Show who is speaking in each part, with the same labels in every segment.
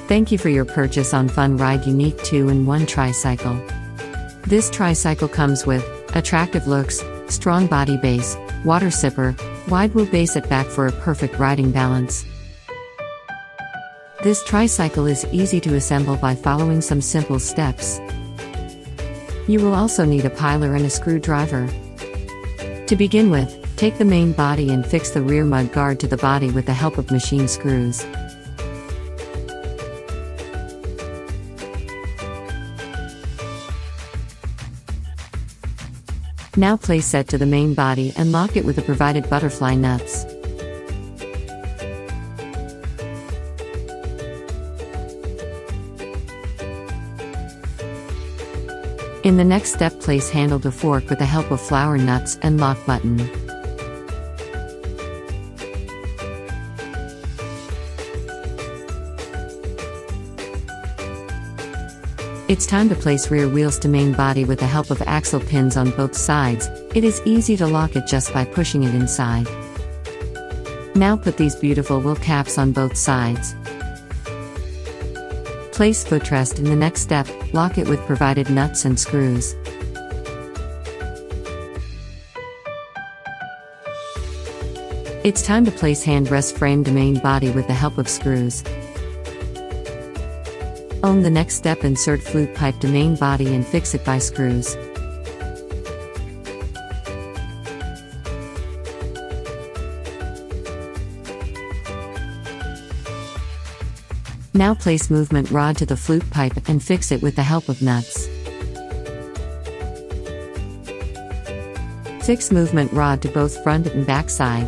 Speaker 1: Thank you for your purchase on Funride Unik 2-in-1 tricycle. This tricycle comes with attractive looks, strong body base, water sipper, wide wheelbase at back for a perfect riding balance. This tricycle is easy to assemble by following some simple steps. You will also need a piler and a screwdriver. To begin with, take the main body and fix the rear mud guard to the body with the help of machine screws. Now place set to the main body and lock it with the provided butterfly nuts. In the next step, place handle to fork with the help of flower nuts and lock button. It's time to place rear wheels to main body with the help of axle pins on both sides. It is easy to lock it just by pushing it inside. Now put these beautiful wheel caps on both sides. Place footrest in the next step, lock it with provided nuts and screws. It's time to place handrest frame to main body with the help of screws. On the next step, insert flute pipe to main body and fix it by screws. Now place movement rod to the flute pipe and fix it with the help of nuts. Fix movement rod to both front and back side.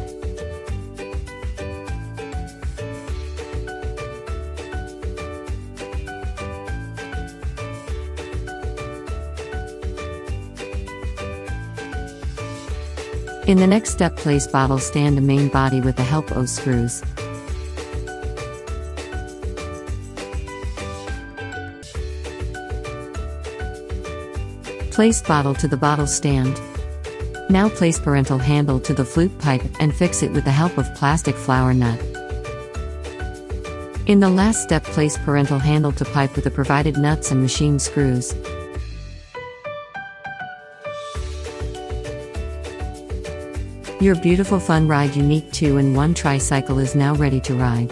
Speaker 1: In the next step, place bottle stand to main body with the help of screws. Place bottle to the bottle stand. Now place parental handle to the flute pipe and fix it with the help of plastic flower nut. In the last step, place parental handle to pipe with the provided nuts and machine screws. Your beautiful Funride Unik 2-in-1 tricycle is now ready to ride.